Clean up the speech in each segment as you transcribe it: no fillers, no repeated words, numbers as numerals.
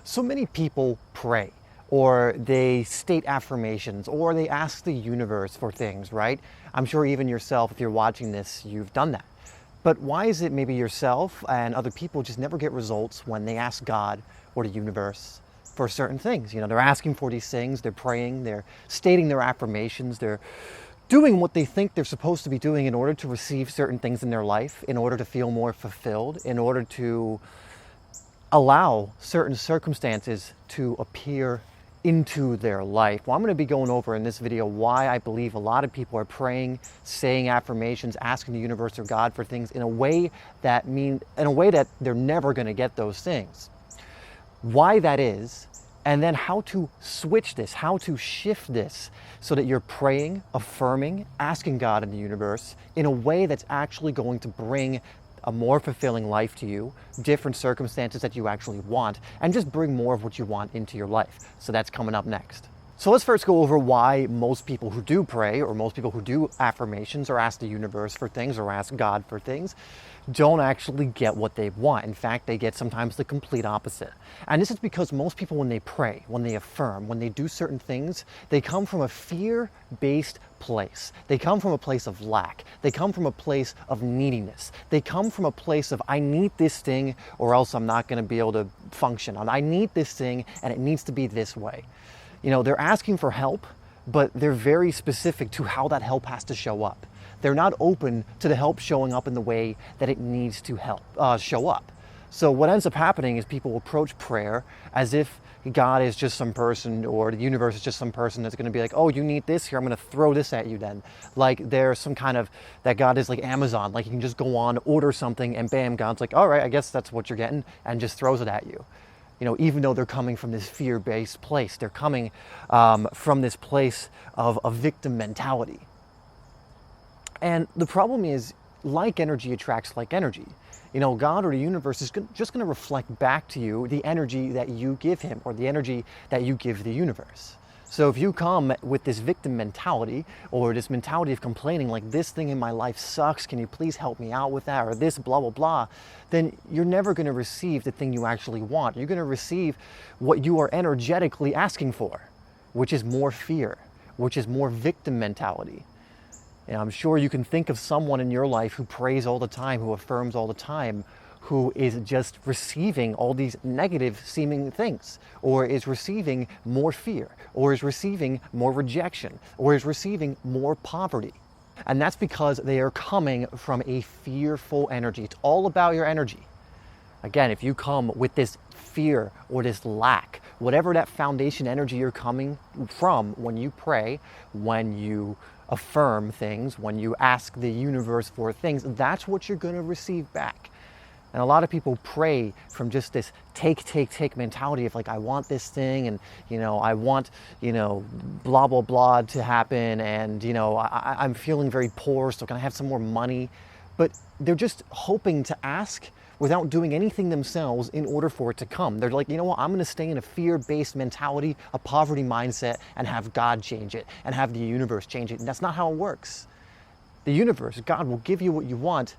So many people pray, or they state affirmations, or they ask the universe for things, right? I'm sure even yourself, if you're watching this, you've done that. But why is it maybe yourself and other people just never get results when they ask God or the universe for certain things? You know, they're asking for these things, they're praying, they're stating their affirmations, they're doing what they think they're supposed to be doing in order to receive certain things in their life, in order to feel more fulfilled, in order to allow certain circumstances to appear into their life. Well, I'm going to be going over in this video why I believe a lot of people are praying, saying affirmations, asking the universe or God for things in a way that they're never going to get those things. Why that is, and then how to switch this, how to shift this so that you're praying, affirming, asking God and the universe in a way that's actually going to bring a more fulfilling life to you, different circumstances that you actually want, and just bring more of what you want into your life. So that's coming up next. So let's first go over why most people who do pray, or most people who do affirmations, or ask the universe for things, or ask God for things, don't actually get what they want. In fact, they get sometimes the complete opposite. And this is because most people, when they pray, when they affirm, when they do certain things, they come from a fear-based place. They come from a place of lack. They come from a place of neediness. They come from a place of, I need this thing or else I'm not going to be able to function. I need this thing and it needs to be this way. You know, they're asking for help, but they're very specific to how that help has to show up. They're not open to the help showing up in the way that it needs to show up. So what ends up happening is people approach prayer as if God is just some person, or the universe is just some person that's going to be like, oh, you need this? Here, I'm going to throw this at you then. Like there's some kind of, that God is like Amazon, like you can just go on, order something, and bam, God's like, all right, I guess that's what you're getting, and just throws it at you. You know, even though they're coming from this fear-based place, they're coming from this place of a victim mentality. And the problem is, like energy attracts like energy. You know, God or the universe is just going to reflect back to you the energy that you give him, or the energy that you give the universe. So if you come with this victim mentality, or this mentality of complaining, like this thing in my life sucks, can you please help me out with that, or this blah, blah, blah, then you're never going to receive the thing you actually want. You're going to receive what you are energetically asking for, which is more fear, which is more victim mentality. And I'm sure you can think of someone in your life who prays all the time, who affirms all the time, who is just receiving all these negative seeming things, or is receiving more fear, or is receiving more rejection, or is receiving more poverty. And that's because they are coming from a fearful energy. It's all about your energy. Again, if you come with this fear or this lack, whatever that foundation energy you're coming from when you pray, when you affirm things, when you ask the universe for things, that's what you're going to receive back. And a lot of people pray from just this take mentality of like, I want this thing, and, you know, I want, you know, blah, blah, blah to happen, and, you know, I'm feeling very poor, so can I have some more money? But they're just hoping to ask without doing anything themselves in order for it to come. They're like, you know what, I'm going to stay in a fear-based mentality, a poverty mindset, and have God change it, and have the universe change it. And that's not how it works. The universe, God, will give you what you want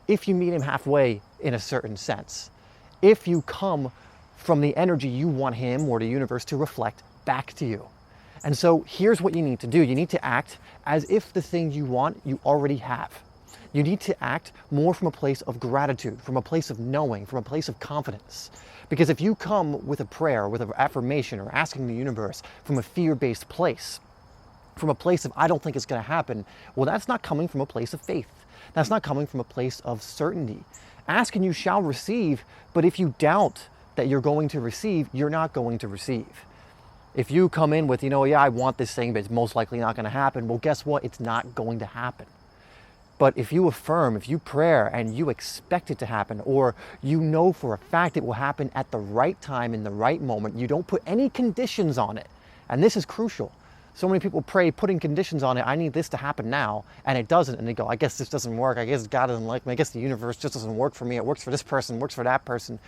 if you meet him halfway in a certain sense. If you come from the energy you want him or the universe to reflect back to you. And so here's what you need to do. You need to act as if the thing you want, you already have. You need to act more from a place of gratitude, from a place of knowing, from a place of confidence. Because if you come with a prayer, with an affirmation, or asking the universe from a fear-based place, from a place of, I don't think it's going to happen, well, that's not coming from a place of faith. That's not coming from a place of certainty. Ask and you shall receive, but if you doubt that you're going to receive, you're not going to receive. If you come in with, you know, yeah, I want this thing, but it's most likely not going to happen, well, guess what? It's not going to happen. But if you affirm, if you pray and you expect it to happen, or you know for a fact it will happen at the right time, in the right moment, you don't put any conditions on it. And this is crucial. So many people pray, putting conditions on it. I need this to happen now, and it doesn't. And they go, I guess this doesn't work. I guess God doesn't like me. I guess the universe just doesn't work for me. It works for this person, works for that person.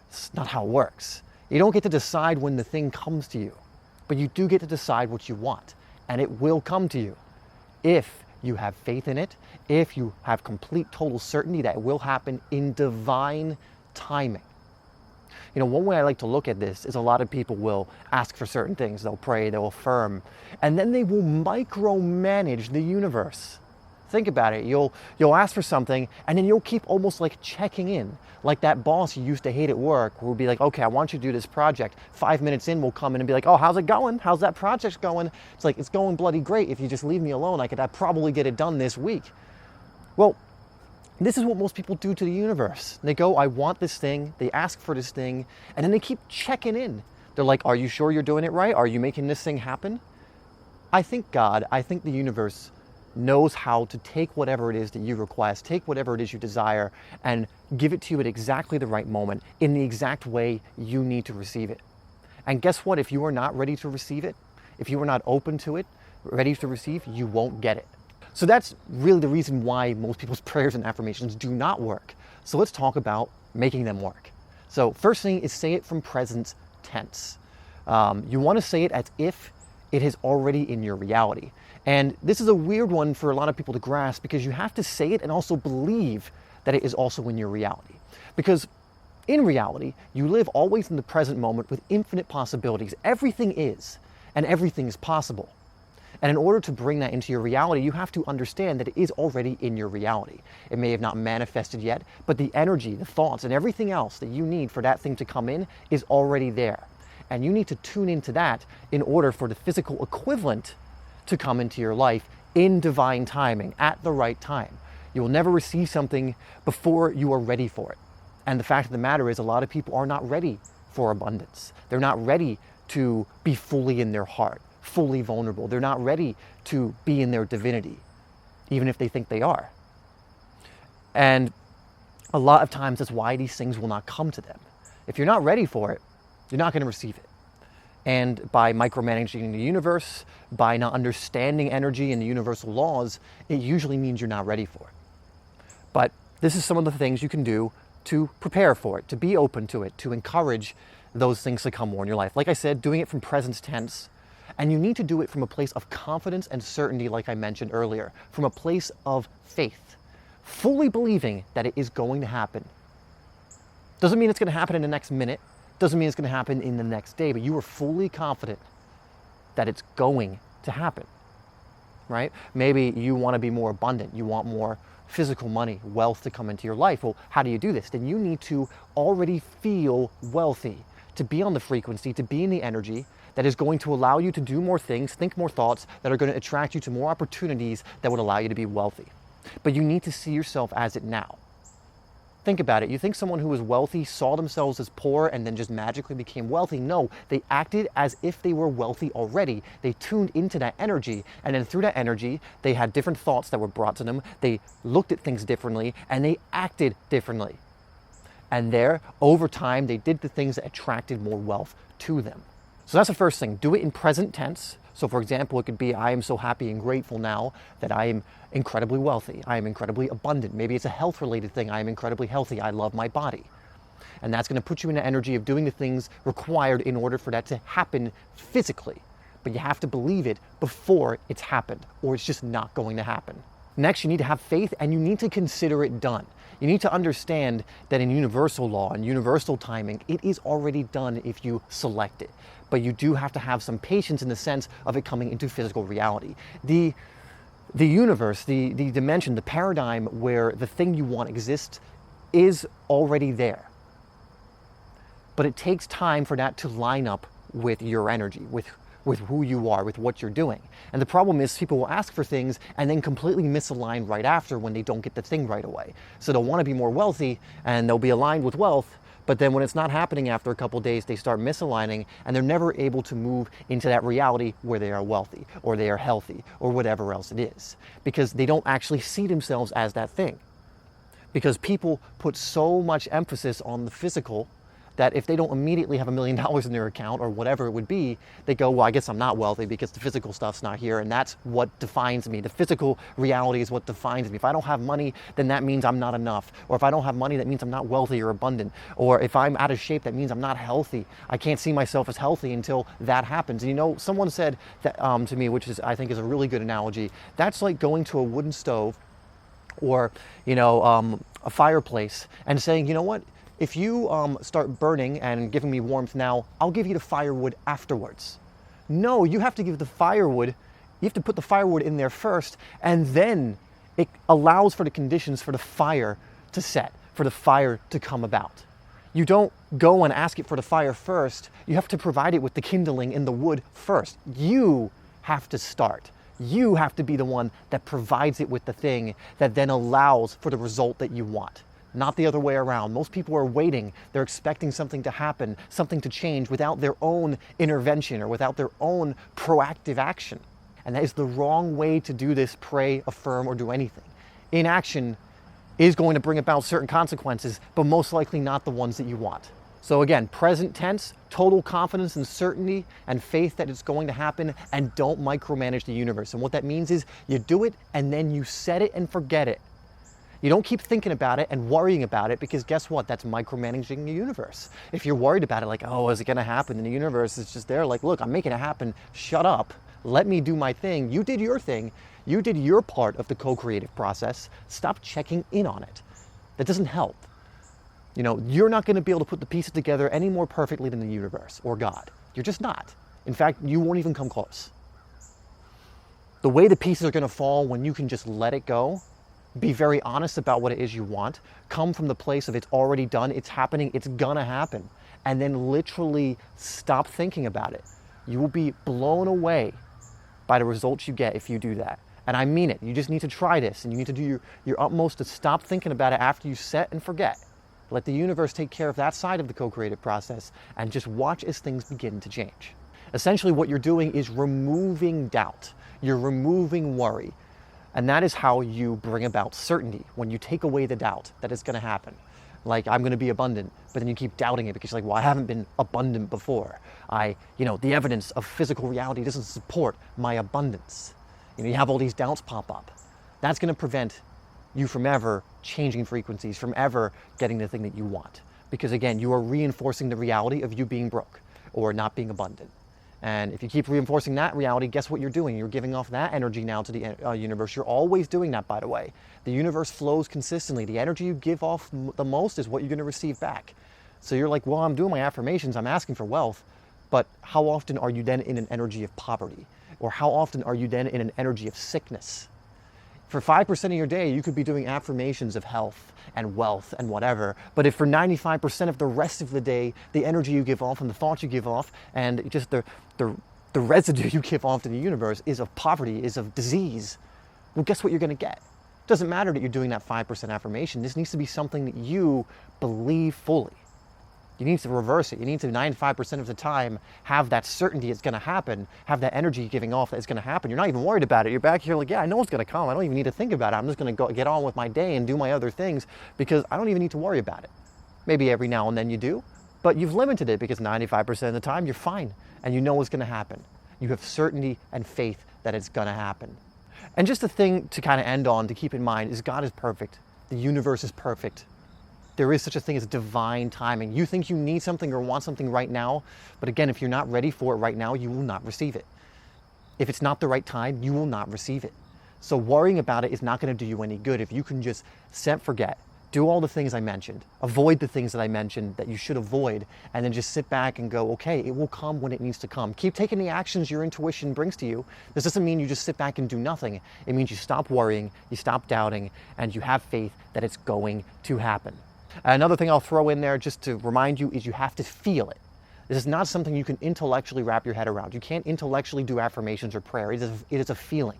It's not how it works. You don't get to decide when the thing comes to you, but you do get to decide what you want, and it will come to you if you have faith in it, if you have complete, total certainty that it will happen in divine timing. one way I like to look at this is a lot of people will ask for certain things. They'll pray, they'll affirm, and then they will micromanage the universe. Think about it. You'll ask for something, and then you'll keep almost like checking in. Like that boss you used to hate at work will be like, okay, I want you to do this project. 5 minutes in, we'll come in and be like, oh, how's it going? How's that project going? It's like, it's going bloody great. If you just leave me alone, I'd probably get it done this week. Well, this is what most people do to the universe. They go, I want this thing. They ask for this thing, and then they keep checking in. They're like, are you sure you're doing it right? Are you making this thing happen? I think God, I think the universe knows how to take whatever it is that you request, take whatever it is you desire, and give it to you at exactly the right moment, in the exact way you need to receive it. And guess what? If you are not ready to receive it, if you are not open to it, ready to receive, you won't get it. So that's really the reason why most people's prayers and affirmations do not work. So let's talk about making them work. So first thing is, say it from present tense. You want to say it as if it is already in your reality. And this is a weird one for a lot of people to grasp, because you have to say it and also believe that it is also in your reality. Because in reality, you live always in the present moment with infinite possibilities. Everything is, and everything is possible. And in order to bring that into your reality, you have to understand that it is already in your reality. It may have not manifested yet, but the energy, the thoughts, and everything else that you need for that thing to come in is already there. And you need to tune into that in order for the physical equivalent to come into your life in divine timing, at the right time. You will never receive something before you are ready for it. And the fact of the matter is, a lot of people are not ready for abundance. They're not ready to be fully in their heart, fully vulnerable. They're not ready to be in their divinity, even if they think they are. And a lot of times that's why these things will not come to them. If you're not ready for it, you're not going to receive it. And by micromanaging the universe, by not understanding energy and the universal laws, it usually means you're not ready for it. But this is some of the things you can do to prepare for it, to be open to it, to encourage those things to come more in your life. Like I said, doing it from present tense. And you need to do it from a place of confidence and certainty, like I mentioned earlier, from a place of faith, fully believing that it is going to happen. Doesn't mean it's going to happen in the next minute. Doesn't mean it's going to happen in the next day, but you are fully confident that it's going to happen, right? Maybe you want to be more abundant. You want more physical money, wealth to come into your life. Well, how do you do this? Then you need to already feel wealthy, to be on the frequency, to be in the energy that is going to allow you to do more things, think more thoughts that are going to attract you to more opportunities that would allow you to be wealthy. But you need to see yourself as it now. Think about it. You think someone who was wealthy saw themselves as poor and then just magically became wealthy? No, they acted as if they were wealthy already. They tuned into that energy, and then through that energy, they had different thoughts that were brought to them. They looked at things differently, and they acted differently. And there, over time, they did the things that attracted more wealth to them. So that's the first thing. Do it in present tense. So for example, it could be, I am so happy and grateful now that I am incredibly wealthy. I am incredibly abundant. Maybe it's a health-related thing. I am incredibly healthy. I love my body. And that's going to put you in the energy of doing the things required in order for that to happen physically. But you have to believe it before it's happened, or it's just not going to happen. Next, you need to have faith, and you need to consider it done. You need to understand that in universal law and universal timing, it is already done if you select it. But you do have to have some patience in the sense of it coming into physical reality. The universe, the dimension, the paradigm where the thing you want exists is already there. But it takes time for that to line up with your energy, with who you are, with what you're doing. And the problem is, people will ask for things and then completely misalign right after when they don't get the thing right away. So they'll want to be more wealthy and they'll be aligned with wealth, but then when it's not happening after a couple of days, they start misaligning and they're never able to move into that reality where they are wealthy or they are healthy or whatever else it is, because they don't actually see themselves as that thing. Because people put so much emphasis on the physical that if they don't immediately have $1 million in their account or whatever it would be, they go, well, I guess I'm not wealthy because the physical stuff's not here, and that's what defines me. The physical reality is what defines me. If I don't have money, then that means I'm not enough. Or if I don't have money, that means I'm not wealthy or abundant. Or if I'm out of shape, that means I'm not healthy. I can't see myself as healthy until that happens. And you know, someone said that to me, which is, I think is a really good analogy, that's like going to a wooden stove or, a fireplace and saying, you know what? if you start burning and giving me warmth now, I'll give you the firewood afterwards. No, you have to give the firewood, you have to put the firewood in there first, and then it allows for the conditions for the fire to set, for the fire to come about. You don't go and ask it for the fire first. You have to provide it with the kindling in the wood first. You have to start. You have to be the one that provides it with the thing that then allows for the result that you want. Not the other way around. Most people are waiting. They're expecting something to happen, something to change without their own intervention or without their own proactive action. And that is the wrong way to do this, pray, affirm, or do anything. Inaction is going to bring about certain consequences, but most likely not the ones that you want. So again, present tense, total confidence and certainty and faith that it's going to happen, and don't micromanage the universe. And what that means is you do it and then you set it and forget it. You don't keep thinking about it and worrying about it, because guess what? That's micromanaging the universe. If you're worried about it, like, oh, is it going to happen? And the universe is just there like, look, I'm making it happen. Shut up. Let me do my thing. You did your thing. You did your part of the co-creative process. Stop checking in on it. That doesn't help. You know, you're not going to be able to put the pieces together any more perfectly than the universe or God. You're just not. In fact, you won't even come close. The way the pieces are going to fall when you can just let it go, be very honest about what it is you want, come from the place of it's already done, it's happening, it's gonna happen, and then literally stop thinking about it. You will be blown away by the results you get if you do that. And I mean it. You just need to try this, and you need to do your utmost to stop thinking about it after you set and forget. Let the universe take care of that side of the co-creative process, and just watch as things begin to change. Essentially what you're doing is removing doubt. You're removing worry. And that is how you bring about certainty, when you take away the doubt that it's going to happen. Like, I'm going to be abundant, but then you keep doubting it because you're like, well, I haven't been abundant before. The evidence of physical reality doesn't support my abundance. You have all these doubts pop up. That's going to prevent you from ever changing frequencies, from ever getting the thing that you want. Because again, you are reinforcing the reality of you being broke or not being abundant. And if you keep reinforcing that reality, guess what you're doing? You're giving off that energy now to the universe. You're always doing that, by the way. The universe flows consistently. The energy you give off the most is what you're going to receive back. So you're like, well, I'm doing my affirmations, I'm asking for wealth, but how often are you then in an energy of poverty? Or how often are you then in an energy of sickness? For 5% of your day, you could be doing affirmations of health and wealth and whatever. But if for 95% of the rest of the day, the energy you give off and the thoughts you give off and just the residue you give off to the universe is of poverty, is of disease, well, guess what you're going to get? It doesn't matter that you're doing that 5% affirmation. This needs to be something that you believe fully. You need to reverse it. You need to 95% of the time have that certainty it's going to happen, have that energy giving off that it's going to happen. You're not even worried about it. You're back here like, yeah, I know it's going to come. I don't even need to think about it. I'm just going to get on with my day and do my other things because I don't even need to worry about it. Maybe every now and then you do, but you've limited it because 95% of the time you're fine and you know what's going to happen. You have certainty and faith that it's going to happen. And just a thing to kind of end on, to keep in mind, is God is perfect. The universe is perfect. There is such a thing as divine timing. You think you need something or want something right now, but again, if you're not ready for it right now, you will not receive it. If it's not the right time, you will not receive it. So worrying about it is not going to do you any good. If you can just set, forget, do all the things I mentioned, avoid the things that I mentioned that you should avoid, and then just sit back and go, okay, it will come when it needs to come. Keep taking the actions your intuition brings to you. This doesn't mean you just sit back and do nothing. It means you stop worrying, you stop doubting, and you have faith that it's going to happen. Another thing I'll throw in there just to remind you is you have to feel it. This is not something you can intellectually wrap your head around. You can't intellectually do affirmations or prayer. It is a feeling.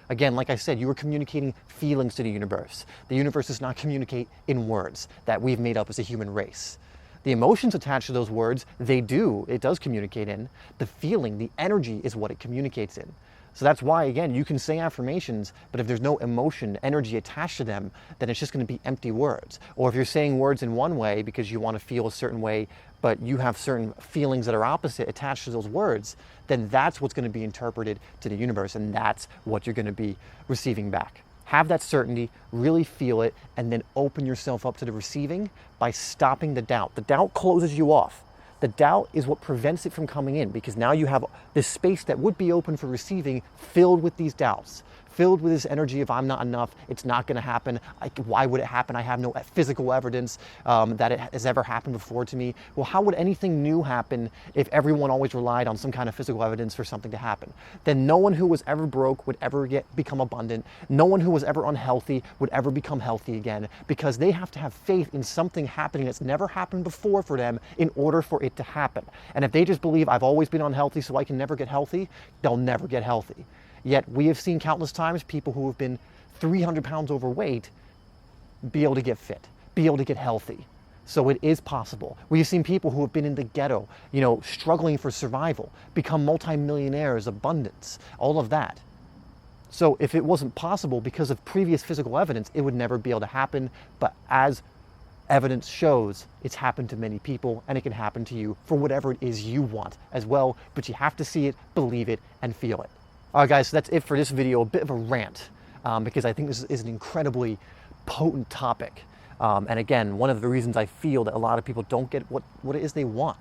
Again, like I said, you are communicating feelings to the universe. The universe does not communicate in words that we've made up as a human race. The emotions attached to those words, it does communicate in. The feeling, the energy is what it communicates in. So that's why, again, you can say affirmations, but if there's no emotion, energy attached to them, then it's just going to be empty words. Or if you're saying words in one way because you want to feel a certain way, but you have certain feelings that are opposite attached to those words, then that's what's going to be interpreted to the universe, and that's what you're going to be receiving back. Have that certainty, really feel it, and then open yourself up to the receiving by stopping the doubt. The doubt closes you off. The doubt is what prevents it from coming in, because now you have this space that would be open for receiving filled with these doubts, filled with this energy of I'm not enough, it's not going to happen, why would it happen, I have no physical evidence that it has ever happened before to me. Well, how would anything new happen if everyone always relied on some kind of physical evidence for something to happen? Then no one who was ever broke would ever become abundant. No one who was ever unhealthy would ever become healthy again, because they have to have faith in something happening that's never happened before for them in order for it to happen. And if they just believe I've always been unhealthy so I can never get healthy, they'll never get healthy. Yet we have seen countless times people who have been 300 pounds overweight be able to get fit, be able to get healthy. So it is possible. We've seen people who have been in the ghetto, struggling for survival, become multimillionaires, abundance, all of that. So if it wasn't possible because of previous physical evidence, it would never be able to happen. But as evidence shows, it's happened to many people, and it can happen to you for whatever it is you want as well. But you have to see it, believe it, and feel it. All right, guys, so that's it for this video. A bit of a rant, because I think this is an incredibly potent topic. And again, one of the reasons I feel that a lot of people don't get what it is they want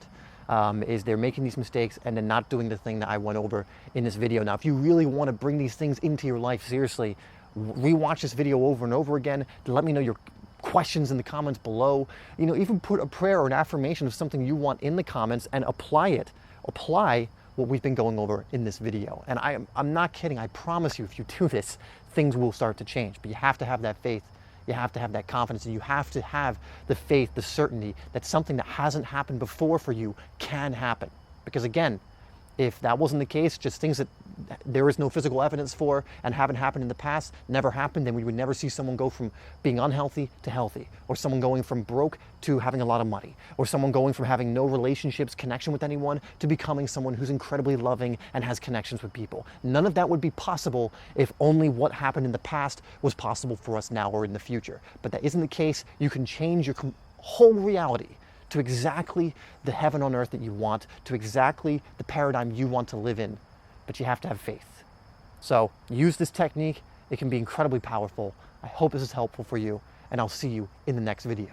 is they're making these mistakes and then not doing the thing that I went over in this video. Now, if you really want to bring these things into your life, seriously, rewatch this video over and over again to let me know your questions in the comments below. Even put a prayer or an affirmation of something you want in the comments and apply it. Apply what we've been going over in this video. And I'm not kidding. I promise you, if you do this, things will start to change. But you have to have that faith. You have to have that confidence, and you have to have the faith, the certainty that something that hasn't happened before for you can happen. Because again, if that wasn't the case, just things that there is no physical evidence for and haven't happened in the past, never happened, then we would never see someone go from being unhealthy to healthy, or someone going from broke to having a lot of money, or someone going from having no relationships, connection with anyone, to becoming someone who's incredibly loving and has connections with people. None of that would be possible if only what happened in the past was possible for us now or in the future. But that isn't the case. You can change your whole reality to exactly the heaven on earth that you want, to exactly the paradigm you want to live in. But you have to have faith. So use this technique. It can be incredibly powerful. I hope this is helpful for you, and I'll see you in the next video.